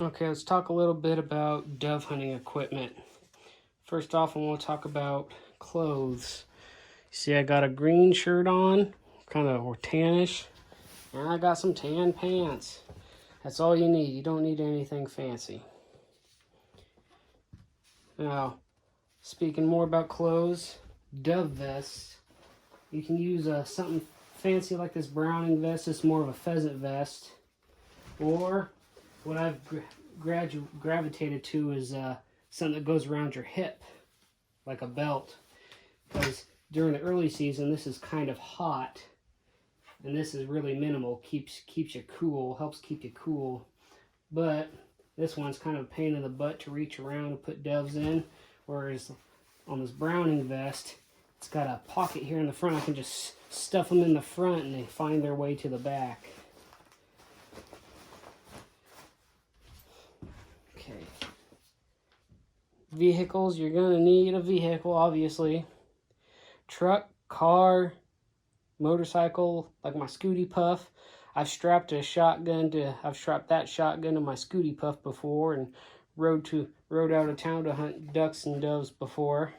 Okay, let's talk a little bit about dove hunting equipment. First off, I want to talk about clothes. See, I got a green shirt on, kind of or tannish, and I got some tan pants. That's all you need. You don't need anything fancy. Now, speaking more about clothes, dove vests. You can use something fancy like this Browning vest. It's more of a pheasant vest. Or what I've gravitated to is something that goes around your hip, like a belt. Because during the early season, this is kind of hot, and this is really minimal. Keeps you cool, helps keep you cool. But this one's kind of a pain in the butt to reach around and put doves in. Whereas on this Browning vest, it's got a pocket here in the front. I can just stuff them in the front and they find their way to the back. Okay. Vehicles, you're going to need a vehicle, obviously. Truck, car, motorcycle, like my Scooty Puff. I've strapped that shotgun to my Scooty Puff before and rode out of town to hunt ducks and doves before.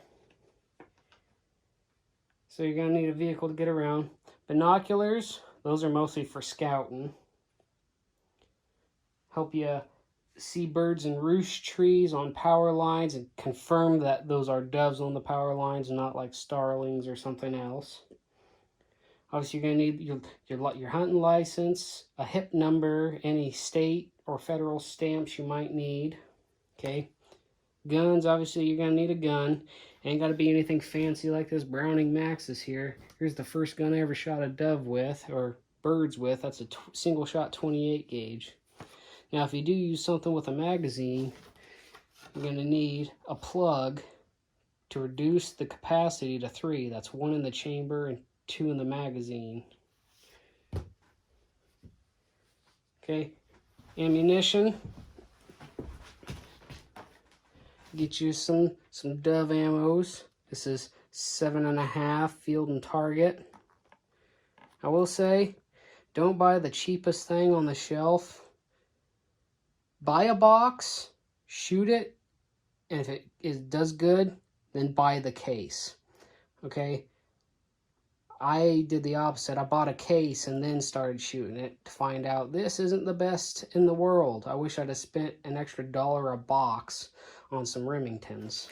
So you're going to need a vehicle to get around. Binoculars, those are mostly for scouting. Help you see birds and roost trees on power lines and confirm that those are doves on the power lines and not like starlings or something else. Obviously, you're going to need your hunting license, a hip number, any state or federal stamps you might need. Okay. Guns, obviously, you're going to need a gun. Ain't got to be anything fancy like this Browning Maxus here. Here's the first gun I ever shot a dove with, or birds with. That's a single shot 28 gauge. Now, if you do use something with a magazine, you're going to need a plug to reduce the capacity to 3. That's 1 in the chamber and 2 in the magazine. Okay, ammunition. Get you some dove ammos. This is 7.5 field and target. I will say, don't buy the cheapest thing on the shelf. Buy a box, shoot it, and if it does good, then buy the case. Okay? I did the opposite. I bought a case and then started shooting it to find out this isn't the best in the world. I wish I'd have spent an extra $1 a box on some Remingtons.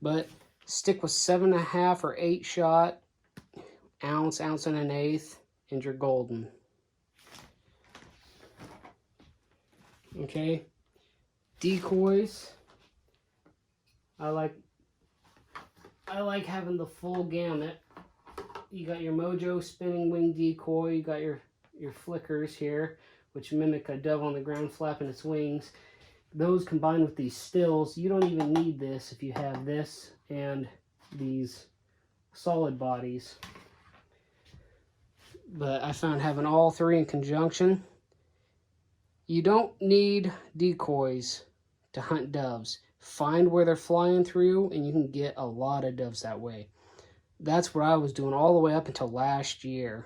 But stick with 7.5 or 8 shot, ounce and 1/8, and you're golden. Okay, decoys. I like having the full gamut. You got your Mojo spinning wing decoy. You got your flickers here, which mimic a dove on the ground flapping its wings. Those combined with these stills, you don't even need this if you have this and these solid bodies. But I found having all 3 in conjunction, you don't need decoys to hunt doves. Find where they're flying through and you can get a lot of doves that way. That's what I was doing all the way up until last year.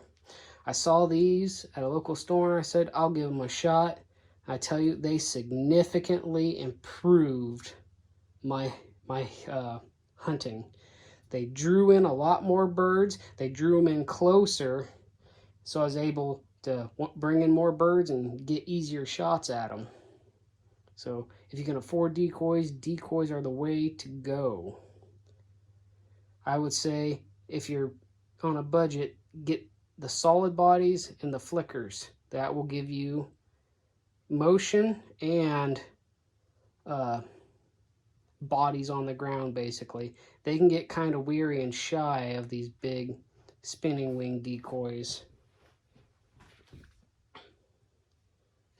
I saw these at a local store and I said, I'll give them a shot. I tell you, they significantly improved my hunting. They drew in a lot more birds. They drew them in closer, so I was able to bring in more birds and get easier shots at them. So if you can afford decoys, decoys are the way to go. I would say if you're on a budget, get the solid bodies and the flickers. That will give you motion and bodies on the ground, basically. They can get kind of weary and shy of these big spinning wing decoys.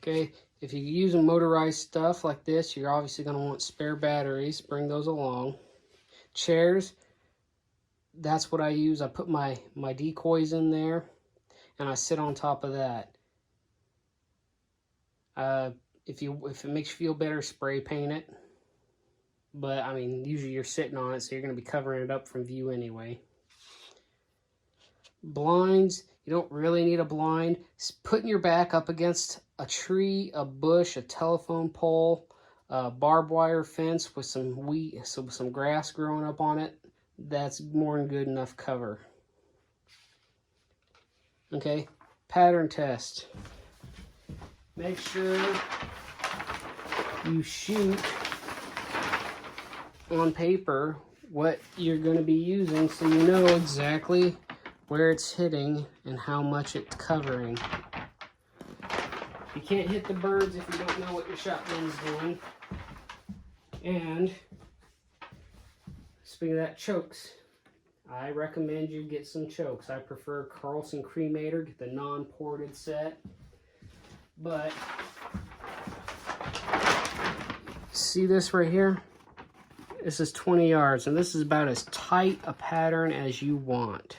Okay, if you're using motorized stuff like this, you're obviously going to want spare batteries. Bring those along. Chairs, that's what I use. I put my decoys in there and I sit on top of that. If it makes you feel better, spray paint it. But I mean, usually you're sitting on it, so you're going to be covering it up from view anyway. Blinds, you don't really need a blind. Putting your back up against a tree, a bush, a telephone pole, a barbed wire fence with some wheat, so with some grass growing up on it, that's more than good enough cover. Okay, pattern test. Make sure you shoot on paper what you're going to be using so you know exactly where it's hitting and how much it's covering. You can't hit the birds if you don't know what your shotgun's doing. And speaking of that, chokes. I recommend you get some chokes. I prefer Carlson Cremator, get the non-ported set. But see this right here? This is 20 yards, and this is about as tight a pattern as you want.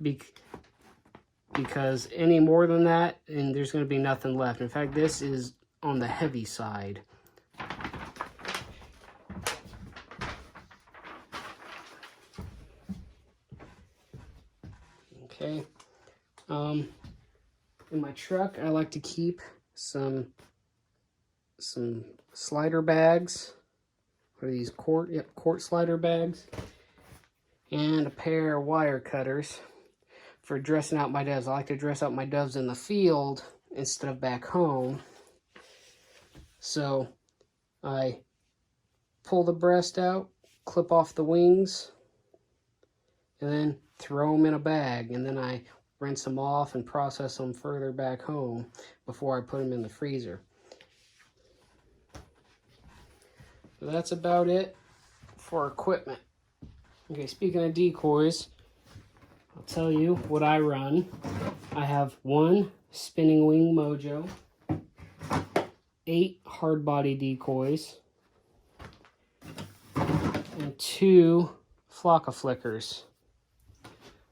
Because any more than that, and there's going to be nothing left. In fact, this is on the heavy side. Okay. In my truck, I like to keep some slider bags. What are these? Quart slider bags. And a pair of wire cutters for dressing out my doves. I like to dress out my doves in the field instead of back home. So I pull the breast out, clip off the wings, and then throw them in a bag. And then I rinse them off and process them further back home before I put them in the freezer. So that's about it for equipment. Okay, speaking of decoys, I'll tell you what I run. I have 1 spinning wing mojo, 8 hard body decoys, and 2 flock of flickers.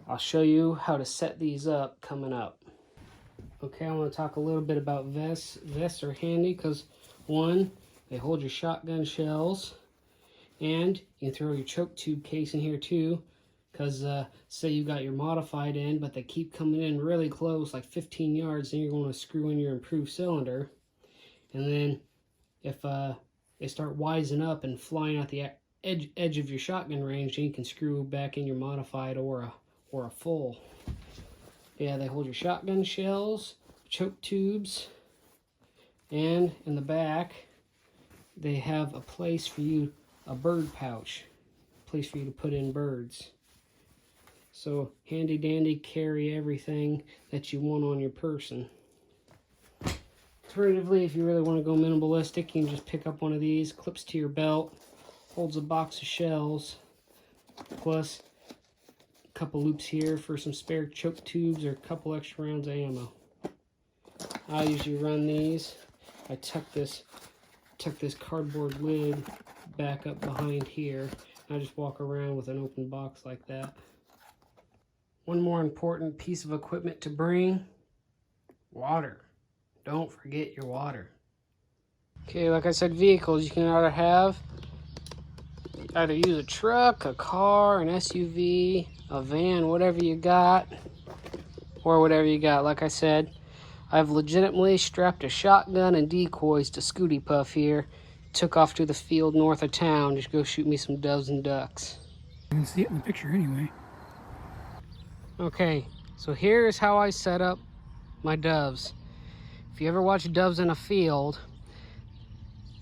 I'll show you how to set these up coming up. Okay, I want to talk a little bit about vests. Vests are handy because, 1, they hold your shotgun shells, and you can throw your choke tube case in here too, because say you got your modified in, but they keep coming in really close, like 15 yards, then you're going to screw in your improved cylinder. And then if they start wising up and flying out the edge of your shotgun range, then you can screw back in your modified or a full. Yeah, they hold your shotgun shells, choke tubes, and in the back they have a place for you, a bird pouch, place for you to put in birds. So handy dandy, carry everything that you want on your person. Alternatively, if you really want to go minimalistic, you can just pick up one of these, clips to your belt, holds a box of shells, plus a couple loops here for some spare choke tubes or a couple extra rounds of ammo. I usually run these. I tuck this cardboard lid back up behind here. I just walk around with an open box like that. One more important piece of equipment to bring: water. Don't forget your water. Okay, like I said, vehicles, you can either use a truck, a car, an SUV, a van, whatever you got, or whatever you got. Like I said, I've legitimately strapped a shotgun and decoys to Scooty Puff here, took off to the field north of town to go shoot me some doves and ducks. You can see it in the picture anyway. Okay, so here's how I set up my doves. If you ever watch doves in a field,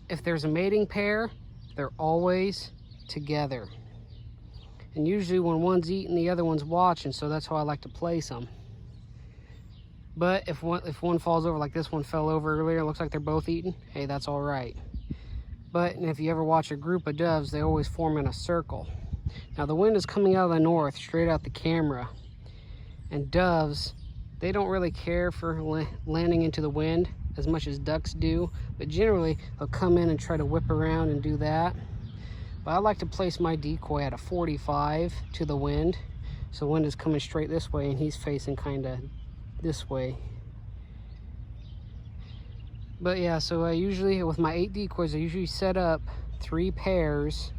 if there's a mating pair, they're always together. And usually when one's eating, the other one's watching, so that's how I like to place them. But if one falls over, like this one fell over earlier, it looks like they're both eating, hey, that's all right. But if you ever watch a group of doves, they always form in a circle. Now the wind is coming out of the north, straight out the camera. And doves, they don't really care for landing into the wind as much as ducks do, but generally they'll come in and try to whip around and do that. But I like to place my decoy at a 45 to the wind, so the wind is coming straight this way and he's facing kind of this way. But yeah, so I usually, with my 8 decoys, I usually set up 3 pairs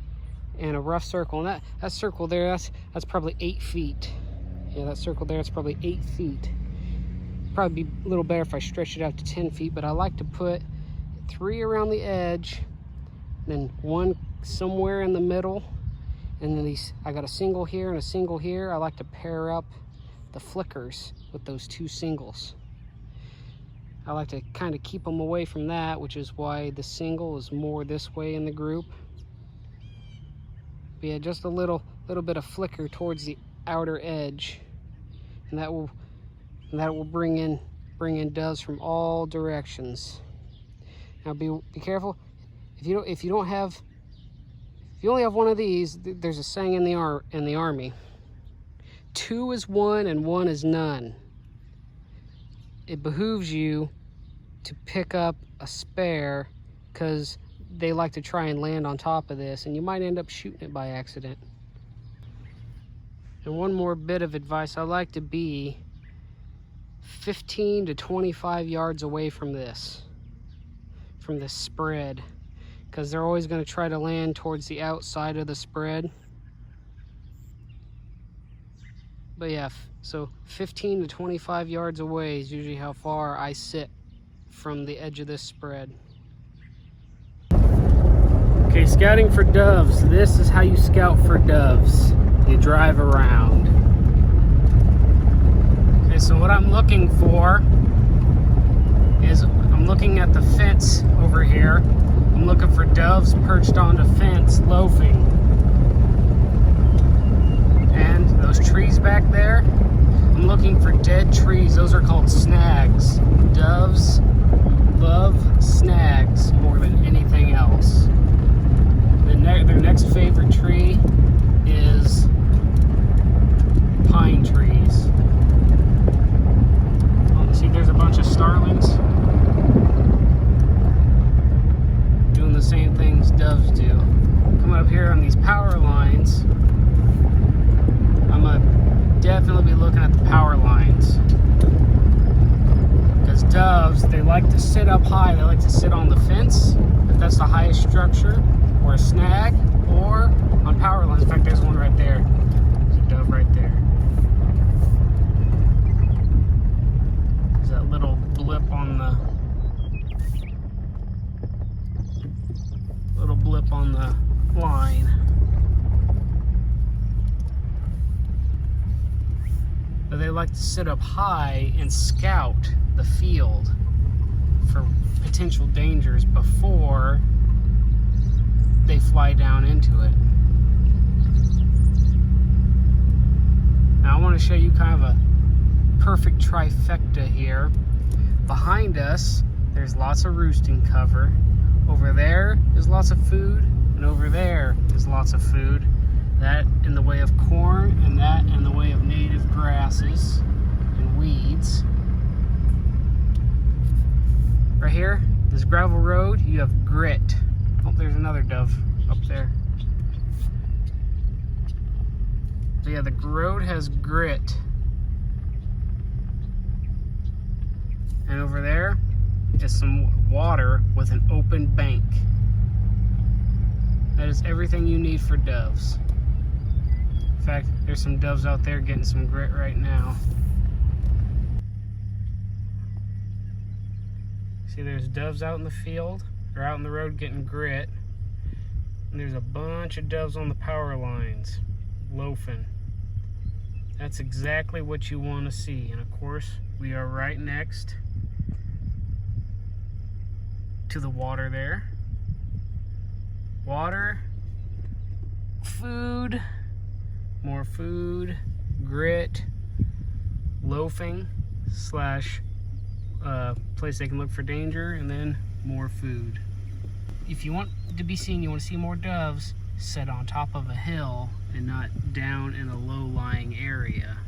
in a rough circle, and that circle there, that's probably 8 feet. Yeah, that circle there, it's probably 8 feet. probably be a little better if I stretch it out to 10 feet, but I like to put 3 around the edge, then 1 somewhere in the middle, and then I got a single here and a single here. I like to pair up the flickers with those 2 singles. I like to kind of keep them away from that, which is why the single is more this way in the group. But yeah, just a little bit of flicker towards the outer edge, and that will bring in doves from all directions. Now be careful. If you only have one of these, there's a saying in the army: 2 is 1 and 1 is none. It behooves you to pick up a spare, because they like to try and land on top of this, and you might end up shooting it by accident. And one more bit of advice: I like to be 15 to 25 yards away from this spread, because they're always going to try to land towards the outside of the spread. But yeah, so 15 to 25 yards away is usually how far I sit from the edge of this spread. Okay, scouting for doves. This is how you scout for doves. You drive around. Okay, so what I'm looking for is, I'm looking at the fence over here. I'm looking for doves perched on the fence, loafing. And those trees back there, I'm looking for dead trees. Those are called snags. Doves love snags more than anything else. Their next favorite tree is pine trees. Oh, see, there's a bunch of starlings doing the same things doves do. Coming up here on these power lines, I'm gonna definitely be looking at the power lines, because doves, they like to sit up high. They like to sit on the fence, if that's the highest structure, or a snag, or on power lines. In fact, there's one right there. There's a dove right there. There's that little blip on the line. But they like to sit up high and scout the field for potential dangers before they fly down into it. Now I want to show you kind of a perfect trifecta here. Behind us, there's lots of roosting cover. Over there is lots of food, and over there is lots of food. That in the way of corn, and that in the way of native grasses and weeds. Right here, this gravel road, you have grit. Oh, there's another dove up there. So yeah, the road has grit. And over there is some water with an open bank. That is everything you need for doves. In fact, there's some doves out there getting some grit right now. See, there's doves out in the field, or out in the road getting grit. And there's a bunch of doves on the power lines, loafing. That's exactly what you want to see. And of course, we are right next to the water there. Water, food, more food, grit, loafing, slash place they can look for danger, and then more food. If you want to be seen, you want to see more doves, set on top of a hill and not down in a low-lying area,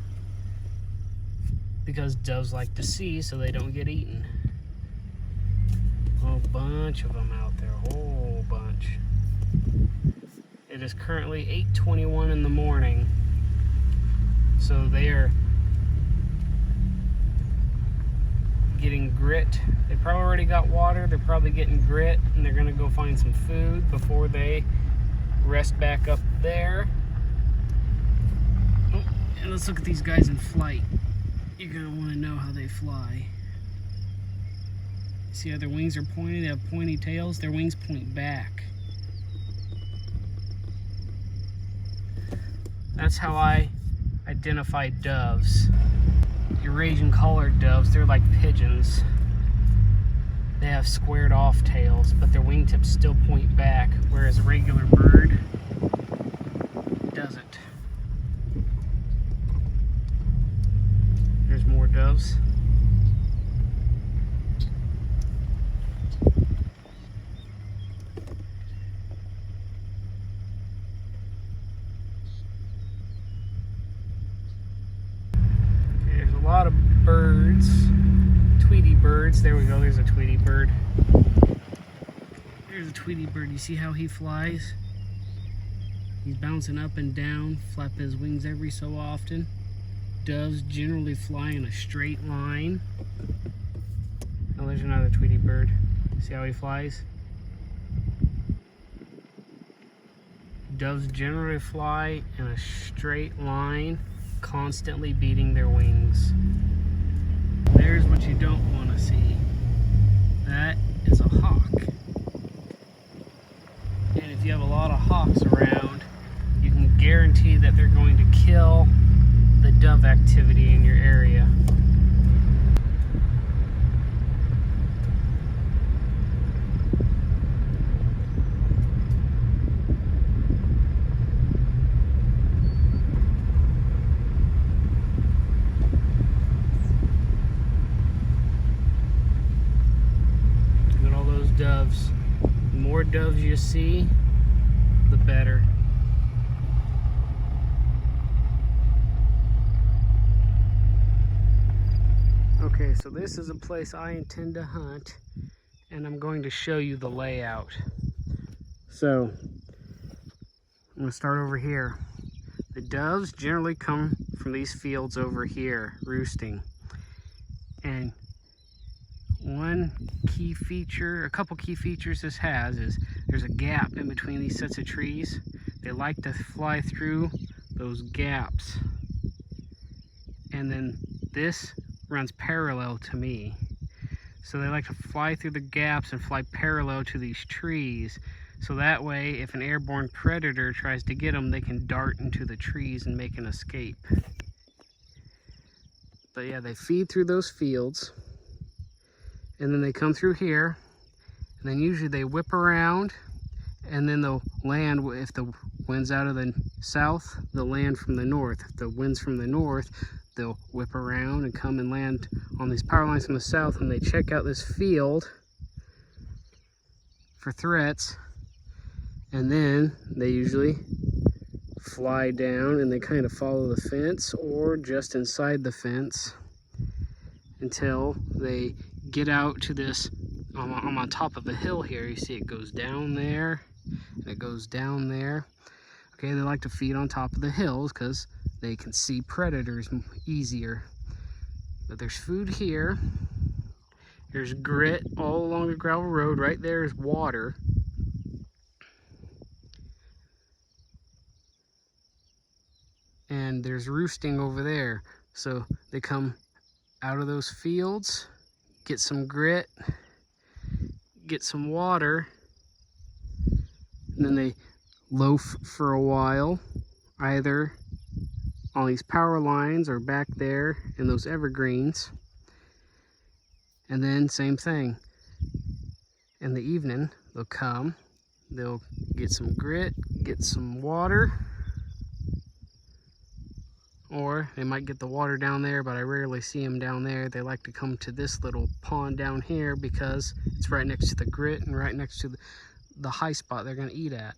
because doves like to see so they don't get eaten. A whole bunch of them out there, a whole bunch. It is currently 8:21 in the morning, so they are getting grit. They probably already got water, they're probably getting grit, and they're gonna go find some food before they rest back up there. Oh, and let's look at these guys in flight. you're going to want to know how they fly. See how their wings are pointed? They have pointy tails. Their wings point back. That's how I identify doves. Eurasian collared doves, they're like pigeons. They have squared off tails, but their wingtips still point back, whereas a regular bird doesn't. There's more doves. There's a lot of birds. Tweety birds. There we go. There's a Tweety bird. There's a Tweety bird. You see how he flies? He's bouncing up and down, flapping his wings every so often. Doves generally fly in a straight line. Oh, there's another Tweety bird. See how he flies? Doves generally fly in a straight line, constantly beating their wings. There's what you don't want to see. That is a hawk. And if you have a lot of hawks around, you can guarantee that they're going to kill the dove activity in your area. Look at all those doves. The more doves you see, the better. Okay, so this is a place I intend to hunt, and I'm going to show you the layout. So, I'm going to start over here. The doves generally come from these fields over here, roosting. And one key feature, a couple key features this has is there's a gap in between these sets of trees. They like to fly through those gaps. And then this runs parallel to me. So they like to fly through the gaps and fly parallel to these trees. So that way, if an airborne predator tries to get them, they can dart into the trees and make an escape. But yeah, they feed through those fields. And then they come through here. And then usually they whip around. And then they'll land, if the wind's out of the south, they'll land from the north. If the wind's from the north, they'll whip around and come and land on these power lines from the south, and they check out this field for threats, and then they usually fly down and they kind of follow the fence or just inside the fence until they get out to this. I'm on top of a hill here. You see it goes down there and it goes down there. Okay, they like to feed on top of the hills because they can see predators easier. But there's food here. There's grit all along the gravel road. Right there is water. And there's roosting over there. So they come out of those fields, get some grit, get some water, and then they loaf for a while, either on these power lines or back there in those evergreens. And then same thing. In the evening, they'll come, they'll get some grit, get some water, or they might get the water down there, but I rarely see them down there. They like to come to this little pond down here because it's right next to the grit and right next to the high spot they're going to eat at.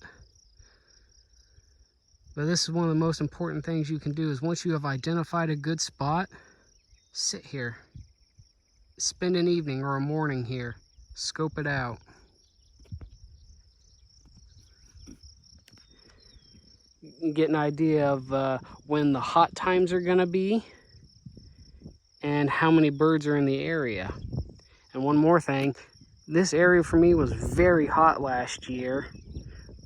But this is one of the most important things you can do is once you have identified a good spot, sit here. Spend an evening or a morning here. Scope it out. You can get an idea of when the hot times are going to be and how many birds are in the area. And one more thing, this area for me was very hot last year.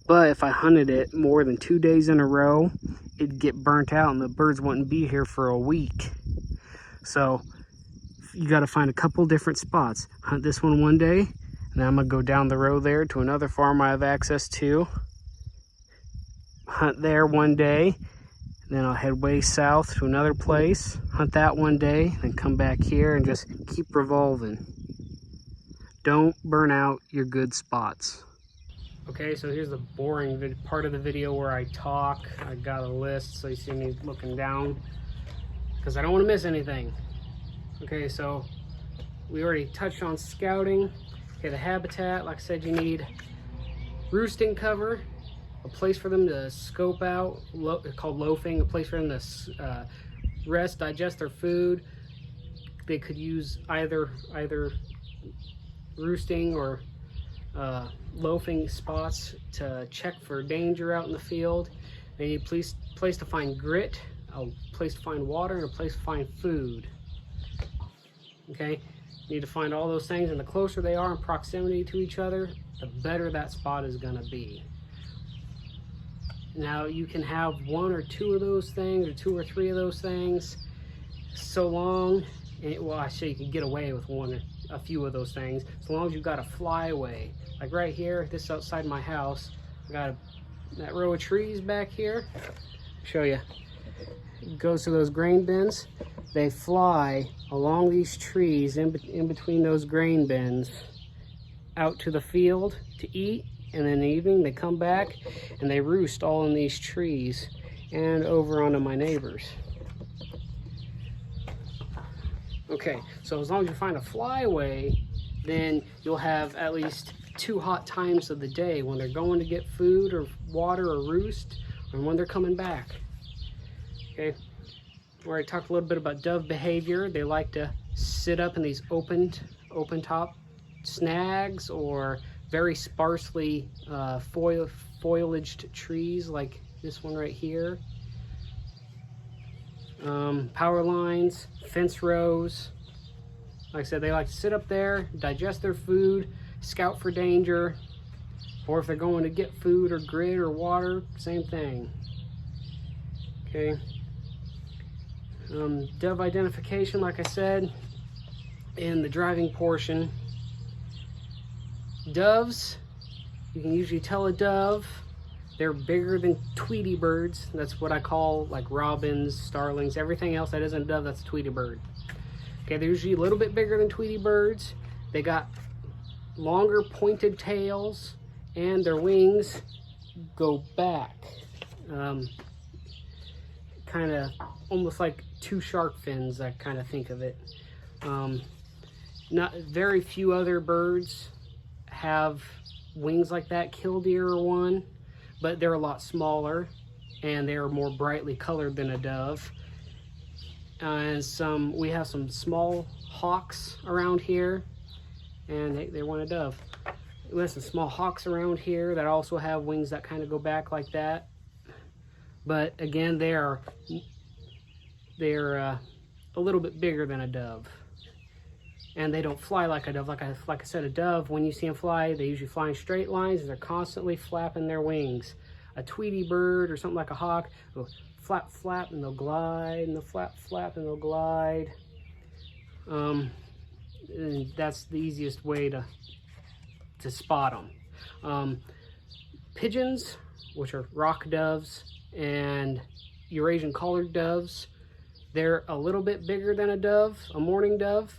But if I hunted it more than 2 days in a row, it'd get burnt out and the birds wouldn't be here for a week. So you got to find a couple different spots. Hunt this one day, and then I'm gonna go down the road there to another farm I have access to. Hunt there one day, then I'll head way south to another place, hunt that one day, then come back here and just keep revolving. Don't burn out your good spots. Okay, so here's the boring part of the video where I talk. I got a list, so you see me looking down because I don't want to miss anything. Okay, so we already touched on scouting. Okay, the habitat, like I said, you need roosting cover, a place for them to scope out, called loafing, a place for them to rest, digest their food. They could use either roosting or loafing spots to check for danger out in the field. They need a place to find grit, a place to find water, and a place to find food. Okay, you need to find all those things, and the closer they are in proximity to each other, the better that spot is going to be. Now you can have one or two of those things, or two or three of those things, so long, well, I say you can get away with a few of those things, so long as you've got a flyway. Like right here, this is outside my house. I got that row of trees back here. I'll show you. It goes to those grain bins. They fly along these trees in between those grain bins out to the field to eat, and then in the evening they come back and they roost all in these trees and over onto my neighbors. Okay, so as long as you find a flyway, then you'll have at least 2 hot times of the day when they're going to get food or water or roost, and when they're coming back. Okay, where I talked a little bit about dove behavior. They like to sit up in these open top snags or very sparsely foliaged trees like this one right here. Power lines, fence rows. Like I said, they like to sit up there, digest their food, scout for danger, or if they're going to get food or grit or water, same thing. Okay. Dove identification, like I said, in the driving portion. Doves, you can usually tell a dove. They're bigger than Tweety birds. That's what I call like robins, starlings, everything else that isn't a dove, that's a Tweety bird. Okay, they're usually a little bit bigger than Tweety birds. They got longer pointed tails, and their wings go back. Kind of almost like 2 shark fins, I kind of think of it. Not very few other birds have wings like that. Killdeer are one, but they're a lot smaller and they're more brightly colored than a dove. And we have some small hawks around here, and they want a dove. We have some small hawks around here that also have wings that kind of go back like that. But again, they're a little bit bigger than a dove, and they don't fly like a dove. Like I said, a dove, when you see them fly, they usually fly in straight lines, and they're constantly flapping their wings. A Tweety bird or something like a hawk will flap, flap, and they'll glide, and they'll flap, flap, and they'll glide. And that's the easiest way to spot them. Pigeons, which are rock doves, and Eurasian collared doves, they're a little bit bigger than a dove, a mourning dove,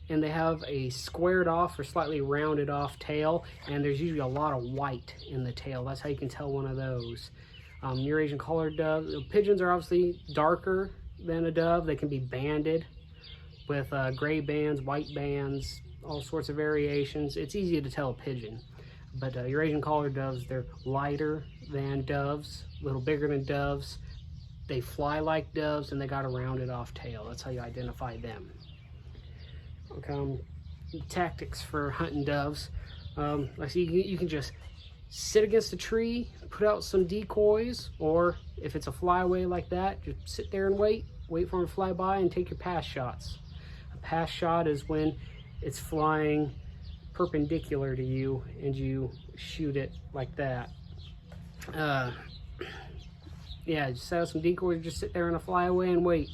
and they have a squared off or slightly rounded off tail, and there's usually a lot of white in the tail. That's how you can tell one of those. Eurasian collared doves. Pigeons are obviously darker than a dove. They can be banded with gray bands, white bands, all sorts of variations. It's easy to tell a pigeon. But Eurasian collared doves, they're lighter than doves, a little bigger than doves. They fly like doves, and they got a rounded off tail. That's how you identify them. Okay, tactics for hunting doves. Like you can just sit against a tree, put out some decoys, or if it's a flyway like that, just sit there and wait for them to fly by and take your pass shots. A pass shot is when it's flying perpendicular to you and you shoot it like that. Yeah, just set out some decoys, just sit there in a flyaway and wait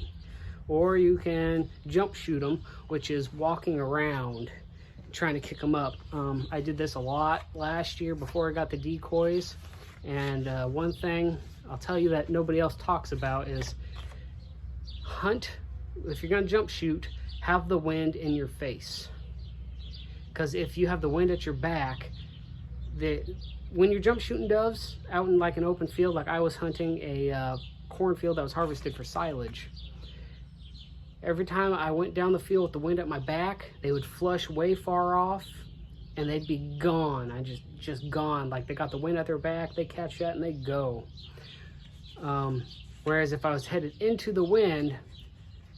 or you can jump shoot them, which is walking around trying to kick them up. I did this a lot last year before I got the decoys, and one thing I'll tell you that nobody else talks about is hunt. If you're gonna jump shoot, have the wind in your face, because if you have the wind at your back, when you're jump shooting doves out in like an open field, like I was hunting a cornfield that was harvested for silage, every time I went down the field with the wind at my back, they would flush way far off and they'd be gone. Just gone. Like they got the wind at their back, they catch that and they go. Whereas if I was headed into the wind,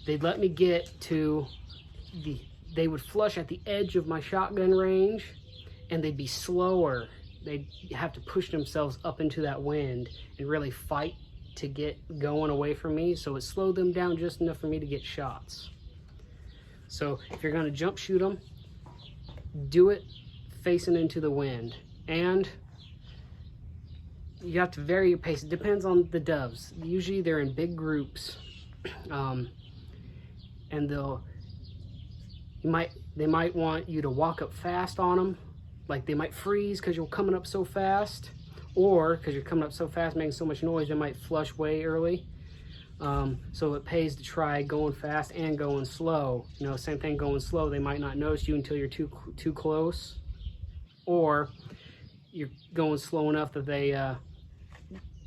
they'd let me get to they would flush at the edge of my shotgun range and they'd be slower. They'd have to push themselves up into that wind and really fight to get going away from me, so it slowed them down just enough for me to get shots. So if you're going to jump shoot them, do it facing into the wind, and you have to vary your pace. It depends on the doves. Usually they're in big groups, and they might want you to walk up fast on them, like they might freeze because you're coming up so fast, or because you're coming up so fast making so much noise, they might flush way early. So it pays to try going fast and going slow. You know, same thing, going slow, they might not notice you until you're too close, or you're going slow enough that they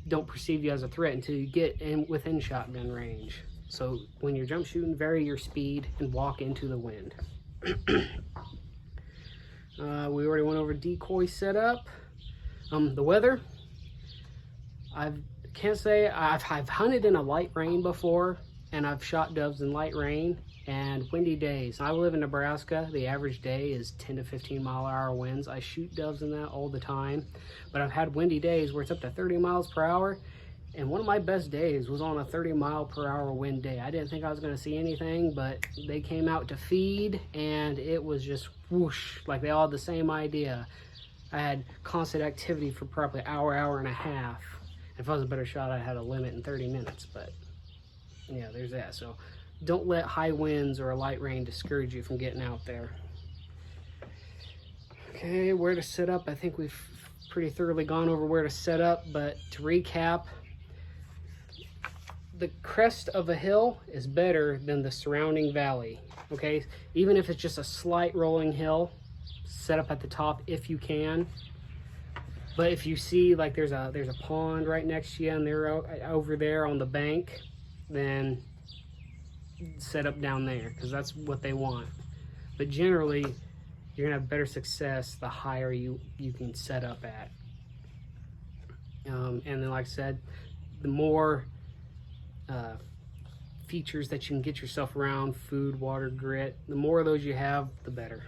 don't perceive you as a threat until you get within shotgun range. So when you're jump shooting, vary your speed and walk into the wind. We already went over decoy setup. The weather, I can't say I've hunted in a light rain before, and I've shot doves in light rain and windy days. I live in Nebraska. The average day is 10 to 15 mile-an-hour winds. I shoot doves in that all the time, but I've had windy days where it's up to 30 miles per hour, and one of my best days was on a 30-mile-per-hour wind day. I didn't think I was going to see anything, but they came out to feed, and it was just whoosh, like they all had the same idea. I had constant activity for probably an hour and a half. If I was a better shot, I had a limit in 30 minutes, but yeah, there's that. So don't let high winds or a light rain discourage you from getting out there. Okay, where to set up. I think we've pretty thoroughly gone over where to set up, but to recap, the crest of a hill is better than the surrounding valley, okay? Even if it's just a slight rolling hill, set up at the top if you can. But if you see like there's a pond right next to you and they're over there on the bank, then set up down there, because that's what they want. But generally you're gonna have better success the higher you can set up at. And then, like I said, the more features that you can get yourself around, food, water, grit, the more of those you have, the better.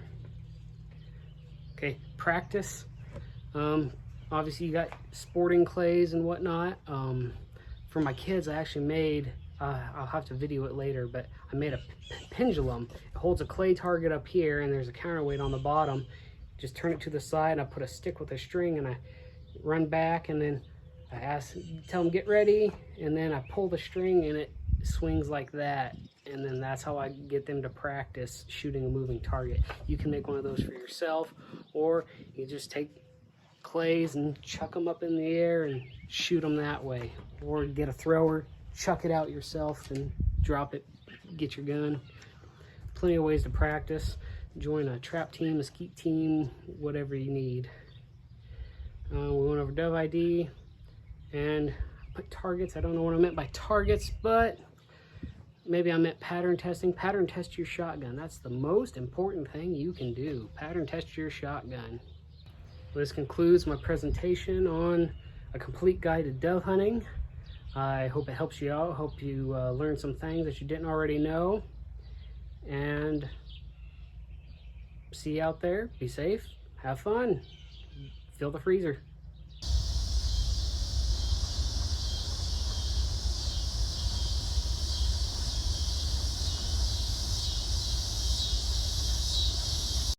Okay, practice. Obviously you got sporting clays and whatnot. For my kids, I actually made, I'll have to video it later, but I made a pendulum. It holds a clay target up here and there's a counterweight on the bottom. Just turn it to the side and I put a stick with a string and I run back, and then I tell them get ready, and then I pull the string and it swings like that, and then that's how I get them to practice shooting a moving target. You can make one of those for yourself, or you just take clays and chuck them up in the air and shoot them that way, or get a thrower, chuck it out yourself and drop it, get your gun. Plenty of ways to practice. Join a trap team, a skeet team, whatever you need. We went over Dove ID and put targets. I don't know what I meant by targets, but maybe I meant pattern testing. Pattern test your shotgun. That's the most important thing you can do. Pattern test your shotgun. Well, this concludes my presentation on a complete guide to dove hunting. I hope it helps you out. Hope you learned some things that you didn't already know. And see you out there. Be safe. Have fun. Fill the freezer.